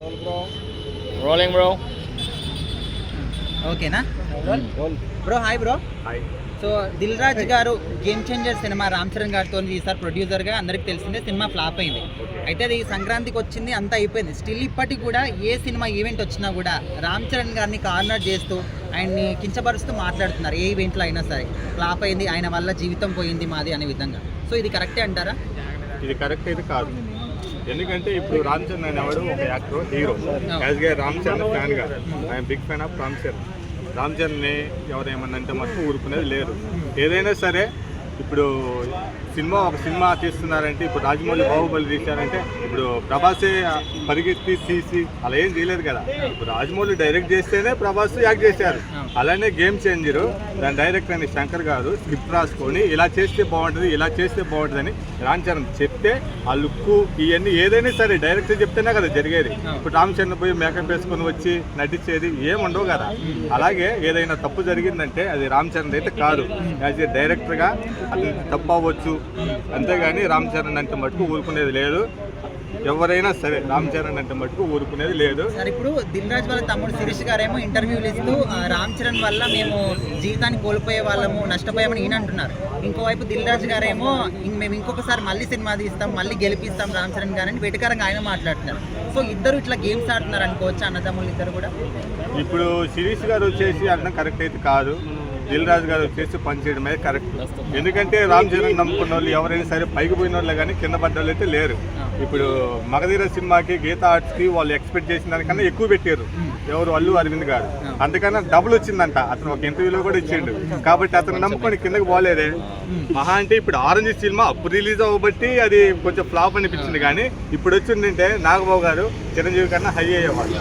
Rolling, bro. ఓకేనా bro hi bro Hi. So Dil Raju గారు game changer సినిమా రామ్ చరణ్ గారితో ఈసారి ప్రొడ్యూసర్గా అందరికి తెలిసిందే సినిమా ఫ్లాప్ అయింది. అయితే అది సంక్రాంతికి వచ్చింది, అంతా అయిపోయింది. స్టిల్ ఇప్పటికి కూడా ఏ సినిమా ఈవెంట్ వచ్చినా కూడా రామ్ చరణ్ గారిని కార్నర్ చేస్తూ ఆయన్ని కించపరుస్తూ మాట్లాడుతున్నారు. ఏ ఈవెంట్లో అయినా సరే ఫ్లాప్ అయింది, ఆయన వల్ల జీవితం పోయింది మాది అనే విధంగా. సో ఇది కరెక్టే అంటారా? ఇది కరెక్ట్ అయితే కాదు. ఎందుకంటే ఇప్పుడు రామ్ చరణ్ అనేవాడు ఒక యాక్టర్, హీరో. యాజ్ గా రామ్ చరణ్ ఫ్యాన్ గా I'm big fan of Ram Charan. రామ్ చరణ్ని ఎవరు ఏమన్నా అంటే మటుకు ఊరుకునేది లేదు. ఏదైనా సరే ఇప్పుడు ఒక సినిమా తీస్తున్నారంటే, ఇప్పుడు రాజమౌళి బాహుబలి తీశారంటే ఇప్పుడు ప్రభాసే పరిగెత్తి తీసి అలా ఏం చేయలేదు కదా. ఇప్పుడు రాజమౌళి డైరెక్ట్ చేస్తేనే ప్రభాస్ యాక్ట్ చేశారు. అలానే గేమ్ చేంజరు దాని డైరెక్టర్ అని శంకర్ గారు స్క్రిప్ట్ రాసుకొని ఇలా చేస్తే బాగుంటుంది, ఇలా చేస్తే బాగుంటుంది అని రామ్ చరణ్ చెప్తే ఆ లుక్కు ఇవన్నీ ఏదైనా సరే డైరెక్టర్ చెప్తేనే కదా జరిగేది. ఇప్పుడు రామ్ చరణ్ పోయి మేకప్ వేసుకొని వచ్చి నటించేది ఏముండవు కదా. అలాగే ఏదైనా తప్పు జరిగిందంటే అది రామ్ చరణ్ అయితే కాదు. యాజ్ ఏ డైరెక్టర్గా అది తప్పు అవ్వచ్చు, అంతేగాని రామ్ చరణ్ అంటే మటుకు ఊరుకునేది లేదు. ఎవరైనా సరే రామ్ చరణ్ అంటే మటుకు ఊరుకునేది లేదు. సార్ ఇప్పుడు దిల్ రాజు వాళ్ళ తమ్ముడు శిరీష్ గారేమో ఇంటర్వ్యూలు ఇస్తూ రామ్ చరణ్ వల్ల మేము జీవితాన్ని కోల్పోయే వాళ్ళము, నష్టపోయామని ఈయన అంటున్నారు. ఇంకోవైపు దిల్ రాజు గారేమో మేము ఇంకొకసారి మళ్ళీ సినిమా తీస్తాం, మళ్ళీ గెలిపిస్తాం రామ్ చరణ్ గారని వెటకారంగా ఆయన మాట్లాడుతున్నారు. సో ఇద్దరు ఇట్లా గేమ్స్ ఆడుతున్నారు అనుకోవచ్చు, అన్నదమ్ములు ఇద్దరు కూడా. ఇప్పుడు శిరీష్ గారు వచ్చేసి అర్థం కరెక్ట్ అయితే కాదు, దిల్ రాజు గారు వచ్చేసి పనిచేయడం అనేది కరెక్ట్. ఎందుకంటే రామ్ చరణ్ నమ్ముకున్న వాళ్ళు ఎవరైనా సరే పైకి పోయిన వాళ్ళే కానీ కింద పడ్డ వాళ్ళు అయితే లేరు. ఇప్పుడు మగధీర సినిమాకి గీతా ఆర్ట్స్కి వాళ్ళు ఎక్స్పెక్ట్ చేసిన దానికన్నా ఎక్కువ పెట్టారు. ఎవరు అల్లు అరవింద్ గారు, అందుకన్నా డబుల్ వచ్చిందంట. అతను ఒక ఇంటర్వ్యూలో కూడా ఇచ్చిండు. కాబట్టి అతను నమ్ముకొని కిందకి పోలేదే. మహా అంటే ఇప్పుడు ఆరెంజ్ సినిమా అప్పుడు రిలీజ్ అవ్వబట్టి అది కొంచెం ఫ్లాప్ అనిపించింది. కానీ ఇప్పుడు వచ్చిందంటే నాగబాబు గారు చిరంజీవి కన్నా హై అయ్యేవాళ్ళు.